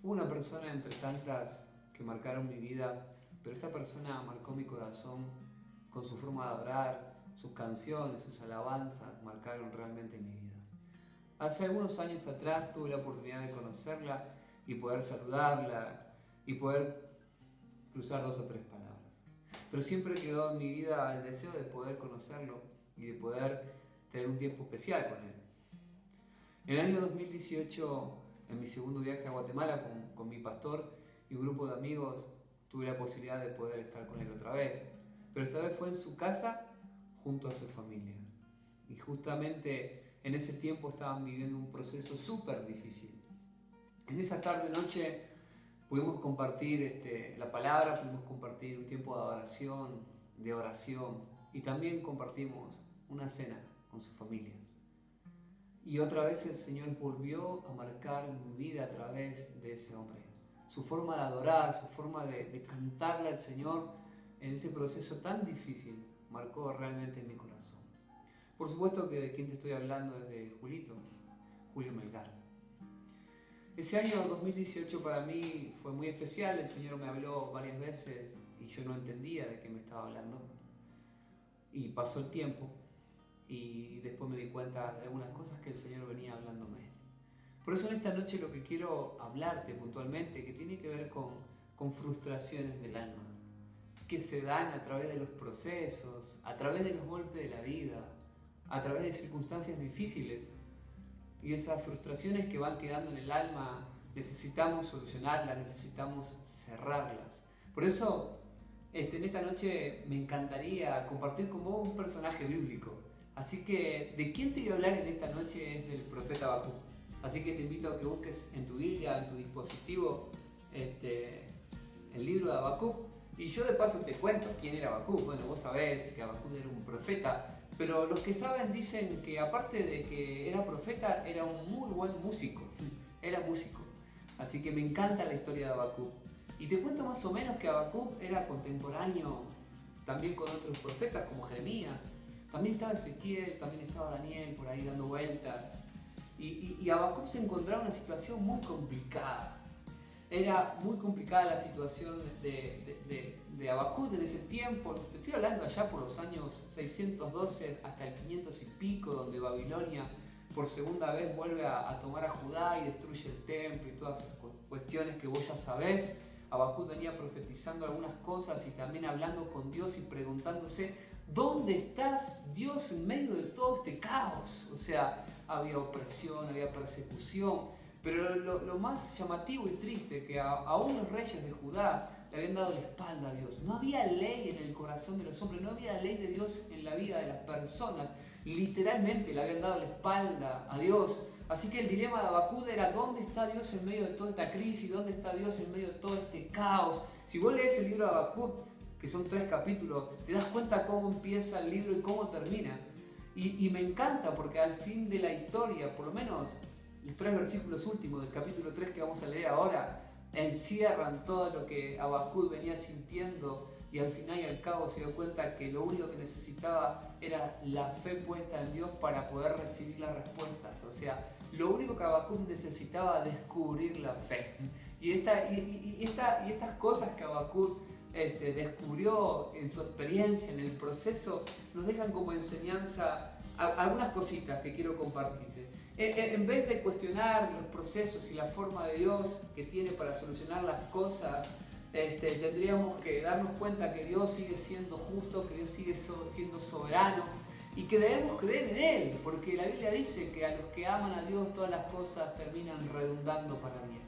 Una persona entre tantas que marcaron mi vida, pero esta persona marcó mi corazón con su forma de adorar, sus canciones, sus alabanzas, marcaron realmente mi vida. Hace algunos años atrás tuve la oportunidad de conocerla y poder saludarla y poder cruzar 2 o 3 palabras. Pero siempre quedó en mi vida el deseo de poder conocerlo y de poder tener un tiempo especial con él. En el año 2018, en mi segundo viaje a Guatemala con mi pastor y un grupo de amigos, tuve la posibilidad de poder estar con él otra vez. Pero esta vez fue en su casa junto a su familia. Y justamente en ese tiempo estaban viviendo un proceso súper difícil. En esa tarde-noche pudimos compartir la palabra, pudimos compartir un tiempo de adoración, de oración, y también compartimos una cena con su familia. Y otra vez el Señor volvió a marcar mi vida a través de ese hombre. Su forma de adorar, su forma de cantarle al Señor en ese proceso tan difícil, marcó realmente mi corazón. Por supuesto que de quien te estoy hablando es de Julio Melgar. Ese año 2018 para mí fue muy especial, el Señor me habló varias veces y yo no entendía de qué me estaba hablando. Y pasó el tiempo y después me di cuenta de algunas cosas que el Señor venía hablándome. Por eso en esta noche lo que quiero hablarte puntualmente, que tiene que ver con frustraciones del alma, que se dan a través de los procesos, a través de los golpes de la vida, a través de circunstancias difíciles. Y esas frustraciones que van quedando en el alma, necesitamos solucionarlas, necesitamos cerrarlas. Por eso, en esta noche me encantaría compartir con vos un personaje bíblico. Así que, ¿de quién te voy a hablar en esta noche? Es del profeta Habacuc. Así que te invito a que busques en tu Biblia, en tu dispositivo, el libro de Habacuc. Y yo de paso te cuento quién era Habacuc. Bueno, vos sabés que Habacuc era un profeta, pero los que saben dicen que aparte de que era profeta, era un muy buen músico. Era músico. Así que me encanta la historia de Habacuc. Y te cuento más o menos que Habacuc era contemporáneo también con otros profetas como Jeremías. También estaba Ezequiel, también estaba Daniel por ahí dando vueltas. Y Habacuc se encontraba en una situación muy complicada. Era muy complicada la situación de Habacuc en ese tiempo. Te estoy hablando allá por los años 612 hasta el 500 y pico, donde Babilonia por segunda vez vuelve a tomar a Judá y destruye el templo y todas esas cuestiones que vos ya sabés. Habacuc venía profetizando algunas cosas y también hablando con Dios y preguntándose: ¿dónde estás, Dios, en medio de todo este caos? O sea, había opresión, había persecución, pero lo más llamativo y triste que aún los reyes de Judá le habían dado la espalda a Dios. No había ley en el corazón de los hombres, no había ley de Dios en la vida de las personas. Literalmente le habían dado la espalda a Dios. Así que el dilema de Habacuc era: ¿dónde está Dios en medio de toda esta crisis? ¿Dónde está Dios en medio de todo este caos? Si vos lees el libro de Habacuc, que son 3 capítulos, te das cuenta cómo empieza el libro y cómo termina. Y me encanta porque al fin de la historia, por lo menos los 3 versículos últimos del capítulo 3 que vamos a leer ahora, encierran todo lo que Habacuc venía sintiendo, y al final y al cabo se dio cuenta que lo único que necesitaba era la fe puesta en Dios para poder recibir las respuestas. O sea, lo único que Habacuc necesitaba era descubrir la fe. Y estas cosas que Habacuc descubrió en su experiencia, en el proceso, nos dejan como enseñanza algunas cositas que quiero compartirte. En vez de cuestionar los procesos y la forma de Dios que tiene para solucionar las cosas, tendríamos que darnos cuenta que Dios sigue siendo justo, que Dios sigue siendo soberano y que debemos creer en Él, porque la Biblia dice que a los que aman a Dios todas las cosas terminan redundando para bien.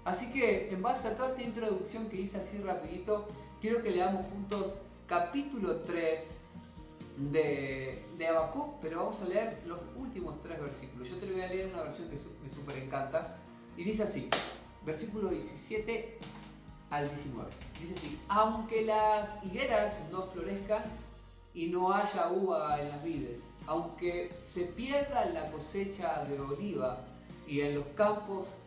Así que, en base a toda esta introducción que hice así rapidito, quiero que leamos juntos capítulo 3 de Habacuc, pero vamos a leer los últimos 3 versículos. Yo te lo voy a leer en una versión que me súper encanta, y dice así, versículo 17 al 19. Dice así: aunque las higueras no florezcan y no haya uva en las vides, aunque se pierda la cosecha de oliva y en los campos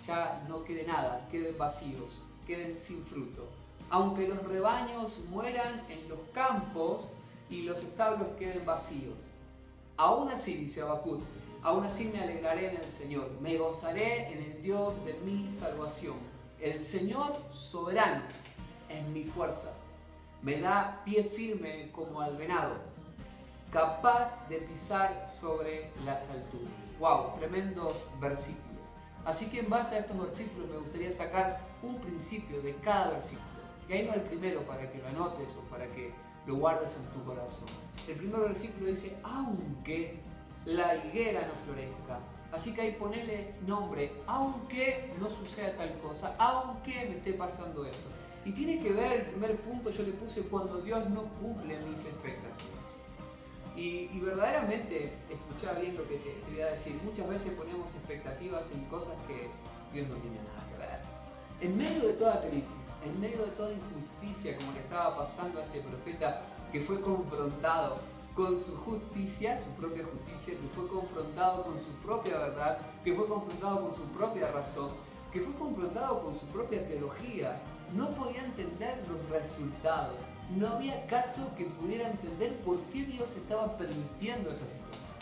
ya no quede nada, queden vacíos, queden sin fruto. Aunque los rebaños mueran en los campos y los establos queden vacíos. Aún así, dice Habacuc, aún así me alegraré en el Señor, me gozaré en el Dios de mi salvación. El Señor soberano es mi fuerza, me da pie firme como al venado, capaz de pisar sobre las alturas. ¡Wow! Tremendos versículos. Así que en base a estos versículos me gustaría sacar un principio de cada versículo. Y ahí va el primero para que lo anotes o para que lo guardes en tu corazón. El primer versículo dice, aunque la higuera no florezca. Así que ahí ponele nombre, aunque no suceda tal cosa, aunque me esté pasando esto. Y tiene que ver, el primer punto yo le puse, cuando Dios no cumple mis expectativas. Y verdaderamente, escuchá bien lo que te voy a decir, muchas veces ponemos expectativas en cosas que Dios no tiene nada que ver. En medio de toda crisis, en medio de toda injusticia como le estaba pasando a este profeta que fue confrontado con su justicia, su propia justicia, que fue confrontado con su propia verdad, que fue confrontado con su propia razón, que fue confrontado con su propia teología, no podía entender los resultados, no había caso que pudiera entender por qué Dios estaba permitiendo esa situación.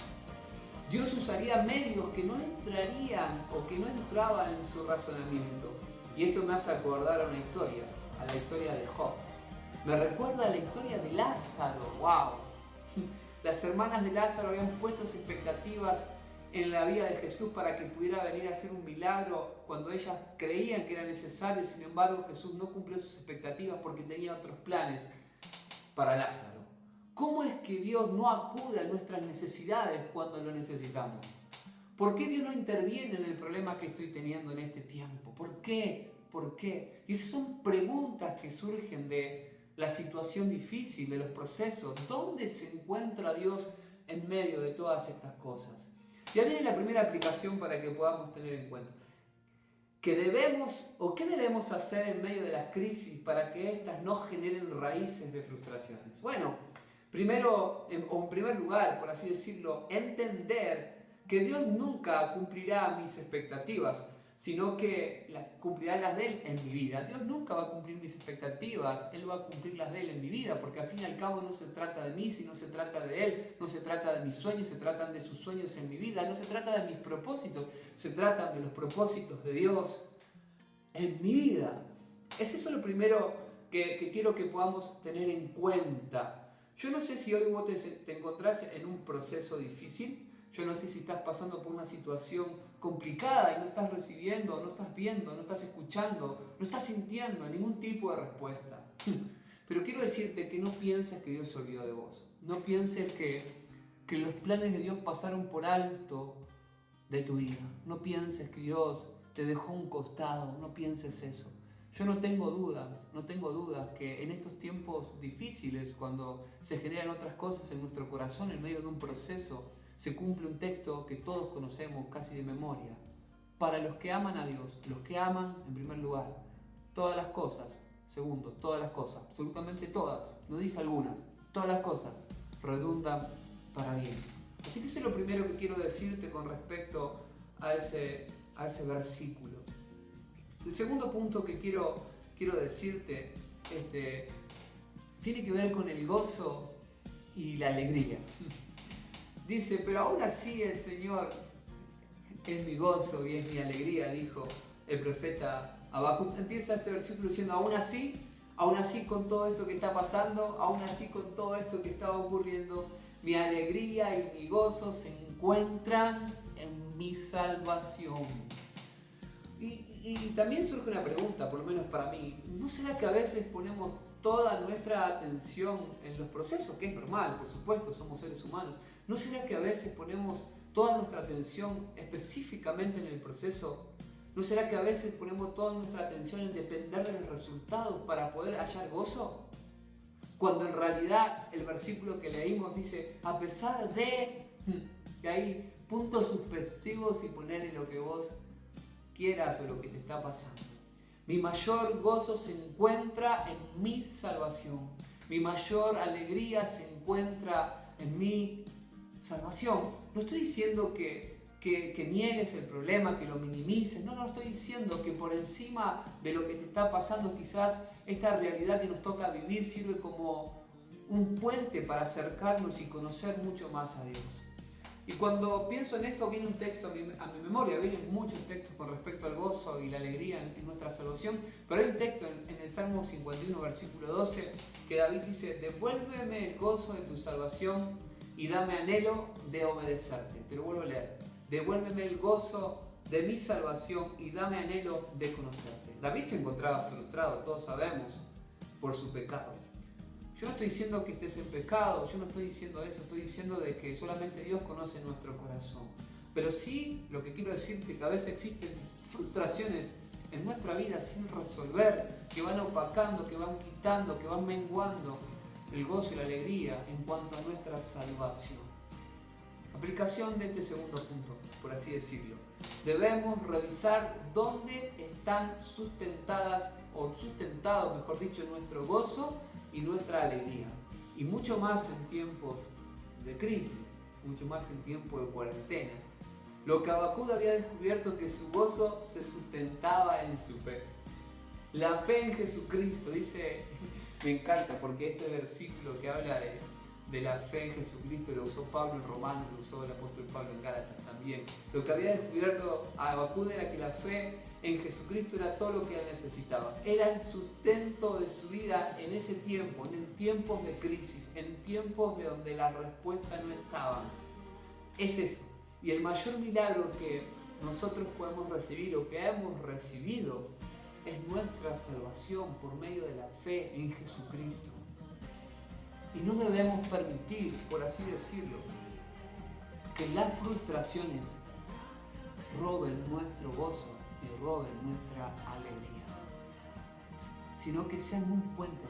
Dios usaría medios que no entrarían o que no entraban en su razonamiento. Y esto me hace acordar a una historia, a la historia de Job. Me recuerda a la historia de Lázaro. ¡Wow! Las hermanas de Lázaro habían puesto expectativas en la vida de Jesús para que pudiera venir a hacer un milagro cuando ellas creían que era necesario. Sin embargo, Jesús no cumplió sus expectativas porque tenía otros planes para Lázaro. ¿Cómo es que Dios no acude a nuestras necesidades cuando lo necesitamos? ¿Por qué Dios no interviene en el problema que estoy teniendo en este tiempo? ¿Por qué? ¿Por qué? Y esas son preguntas que surgen de la situación difícil, de los procesos. ¿Dónde se encuentra Dios en medio de todas estas cosas? Ya viene la primera aplicación para que podamos tener en cuenta. ¿Qué debemos hacer en medio de las crisis para que éstas no generen raíces de frustraciones? Bueno, en primer lugar, por así decirlo, entender que Dios nunca cumplirá mis expectativas, sino que cumplirá las de Él en mi vida. Dios nunca va a cumplir mis expectativas, Él va a cumplir las de Él en mi vida, porque al fin y al cabo no se trata de mí, sino se trata de Él, no se trata de mis sueños, se tratan de sus sueños en mi vida, no se trata de mis propósitos, se tratan de los propósitos de Dios en mi vida. Es eso lo primero que quiero que podamos tener en cuenta. Yo no sé si hoy vos te encontrás en un proceso difícil, yo no sé si estás pasando por una situación complicada y no estás recibiendo, no estás viendo, no estás escuchando, no estás sintiendo ningún tipo de respuesta. Pero quiero decirte que no pienses que Dios se olvidó de vos. No pienses que los planes de Dios pasaron por alto de tu vida. No pienses que Dios te dejó a un costado. No pienses eso. Yo no tengo dudas que en estos tiempos difíciles, cuando se generan otras cosas en nuestro corazón, en medio de un proceso, se cumple un texto que todos conocemos casi de memoria. Para los que aman a Dios, los que aman en primer lugar, todas las cosas, segundo, todas las cosas, absolutamente todas, no dice algunas, todas las cosas redundan para bien. Así que eso es lo primero que quiero decirte con respecto a ese versículo. El segundo punto que quiero decirte tiene que ver con el gozo y la alegría. Dice, pero aún así el Señor es mi gozo y es mi alegría, dijo el profeta Habacuc. Empieza este versículo diciendo, aún así con todo esto que está pasando, aún así con todo esto que está ocurriendo, mi alegría y mi gozo se encuentran en mi salvación. Y también surge una pregunta, por lo menos para mí, ¿no será que a veces ponemos toda nuestra atención en los procesos? Que es normal, por supuesto, somos seres humanos. ¿No será que a veces ponemos toda nuestra atención específicamente en el proceso? ¿No será que a veces ponemos toda nuestra atención en depender de los resultados para poder hallar gozo? Cuando en realidad el versículo que leímos dice, a pesar de... Y hay puntos suspensivos y ponerle lo que vos quieras o lo que te está pasando. Mi mayor gozo se encuentra en mi salvación. Mi mayor alegría se encuentra en mi salvación. No estoy diciendo que que niegues el problema, que lo minimices. No estoy diciendo que por encima de lo que te está pasando, quizás esta realidad que nos toca vivir sirve como un puente para acercarnos y conocer mucho más a Dios. Y cuando pienso en esto, viene un texto a mi memoria, vienen muchos textos con respecto al gozo y la alegría en nuestra salvación, pero hay un texto en el Salmo 51, versículo 12, que David dice: devuélveme el gozo de tu salvación y dame anhelo de obedecerte. Te lo vuelvo a leer: devuélveme el gozo de mi salvación y dame anhelo de conocerte. David se encontraba frustrado, todos sabemos, por su pecado. Yo no estoy diciendo que estés en pecado, yo no estoy diciendo eso, estoy diciendo de que solamente Dios conoce nuestro corazón. Pero sí, lo que quiero decirte es que a veces existen frustraciones en nuestra vida sin resolver, que van opacando, que van quitando, que van menguando el gozo y la alegría en cuanto a nuestra salvación. Aplicación de este segundo punto, por así decirlo. Debemos revisar dónde están sustentadas, o sustentado, mejor dicho, nuestro gozo y nuestra alegría. Y mucho más en tiempos de crisis, mucho más en tiempos de cuarentena. Lo que Habacuc había descubierto, que su gozo se sustentaba en su fe. La fe en Jesucristo, dice, me encanta porque este versículo que habla de la fe en Jesucristo lo usó Pablo en Romanos, lo usó el apóstol Pablo en Gálatas también. Lo que había descubierto a Habacuc era que la fe en Jesucristo era todo lo que él necesitaba. Era el sustento de su vida en ese tiempo, en tiempos de crisis, en tiempos de donde las respuestas no estaban. Es eso. Y el mayor milagro que nosotros podemos recibir o que hemos recibido es nuestra salvación por medio de la fe en Jesucristo. Y no debemos permitir, por así decirlo, que las frustraciones roben nuestro gozo y roben nuestra alegría, sino que sean un puente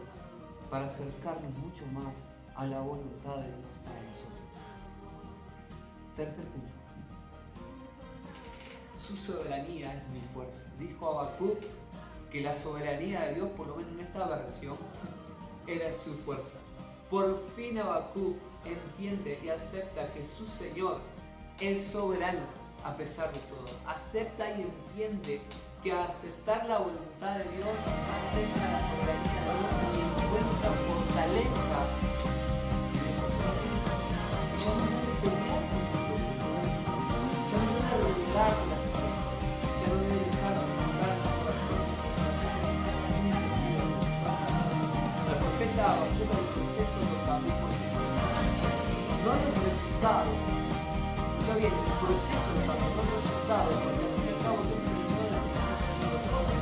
para acercarnos mucho más a la voluntad de Dios para nosotros. Tercer punto. Su soberanía es mi fuerza. Dijo Habacuc que la soberanía de Dios, por lo menos en esta versión, era su fuerza. Por fin Habacuc entiende y acepta que su Señor es soberano a pesar de todo. Acepta y entiende que al aceptar la voluntad de Dios, acepta la soberanía de Dios y encuentra fortaleza en esa soberanía. Ya no debe pelear con sus propios problemas, ya no debe renegar la situación, ya no debe dejarse inundar su corazón de frustraciones sin sentido. El profeta Habacuc el proceso lo cambió por no el resultado. Ya bien, el proceso lo cambió, no el resultado, porque al fin y al cabo Dios terminó de las cosas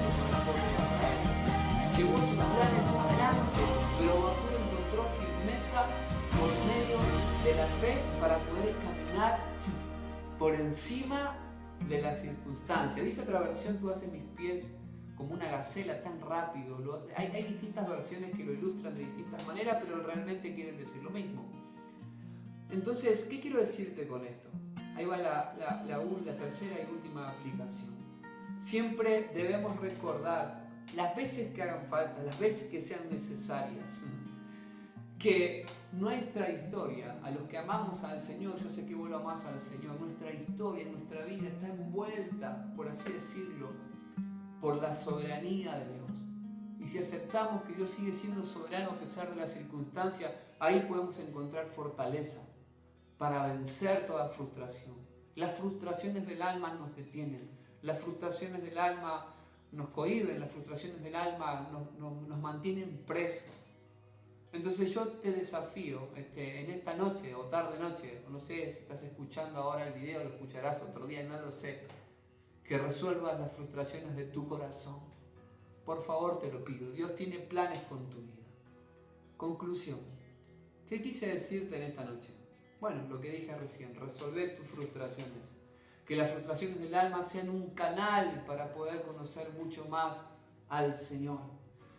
llevó sus planes adelante, pero Habacuc encontró firmeza por medio de la fe para poder caminar por encima de las circunstancias. Dice otra versión: tú haces mis pies como una gacela tan rápido. Hay distintas versiones que lo ilustran de distintas maneras, pero realmente quieren decir lo mismo. Entonces, ¿qué quiero decirte con esto? Ahí va la tercera y última aplicación. Siempre debemos recordar, las veces que hagan falta, las veces que sean necesarias, que nuestra historia, a los que amamos al Señor, yo sé que vos lo amás al Señor, nuestra historia, nuestra vida está envuelta, por así decirlo, por la soberanía de Dios. Y si aceptamos que Dios sigue siendo soberano a pesar de las circunstancias, ahí podemos encontrar fortaleza para vencer toda frustración. Las frustraciones del alma nos detienen, las frustraciones del alma nos cohíben, las frustraciones del alma nos mantienen presos. Entonces yo te desafío en esta noche o tarde noche, no sé si estás escuchando ahora el video, lo escucharás otro día, no lo sé, que resuelvas las frustraciones de tu corazón. Por favor, te lo pido. Dios tiene planes con tu vida. Conclusión. ¿Qué quise decirte en esta noche? Bueno, lo que dije recién, resolver tus frustraciones. Que las frustraciones del alma sean un canal para poder conocer mucho más al Señor.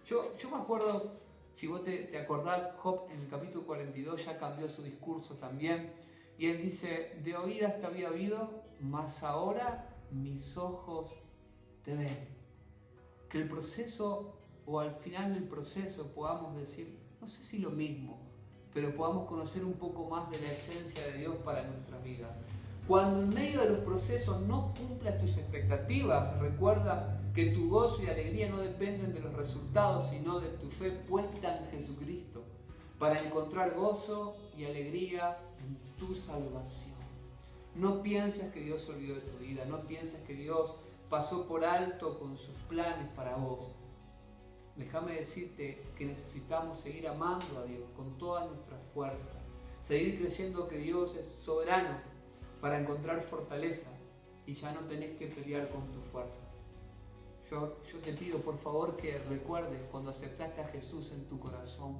Yo me acuerdo, si vos te acordás, Job en el capítulo 42 ya cambió su discurso también. Y él dice: de oídas te había oído, mas ahora mis ojos te ven. Que el proceso, o al final del proceso, podamos decir, no sé si lo mismo, pero podamos conocer un poco más de la esencia de Dios para nuestra vida. Cuando en medio de los procesos no cumplas tus expectativas, recuerdas que tu gozo y alegría no dependen de los resultados, sino de tu fe puesta en Jesucristo, para encontrar gozo y alegría en tu salvación. No pienses que Dios se olvidó de tu vida, no pienses que Dios pasó por alto con sus planes para vos. Déjame decirte que necesitamos seguir amando a Dios con todas nuestras fuerzas, seguir creyendo que Dios es soberano para encontrar fortaleza y ya no tenés que pelear con tus fuerzas. Yo te pido por favor que recuerdes cuando aceptaste a Jesús en tu corazón,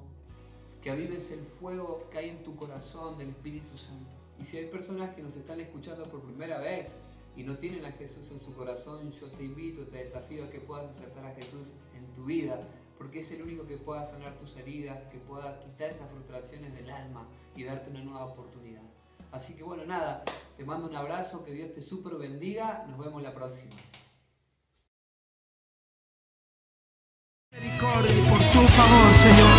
que avives el fuego que hay en tu corazón del Espíritu Santo. Y si hay personas que nos están escuchando por primera vez y no tienen a Jesús en su corazón, yo te invito, te desafío a que puedas aceptar a Jesús en tu vida, porque es el único que pueda sanar tus heridas, que pueda quitar esas frustraciones del alma y darte una nueva oportunidad. Así que bueno, nada, te mando un abrazo, que Dios te súper bendiga, nos vemos la próxima. Por tu favor, Señor,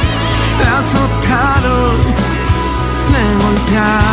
me azotaron, me golpearon.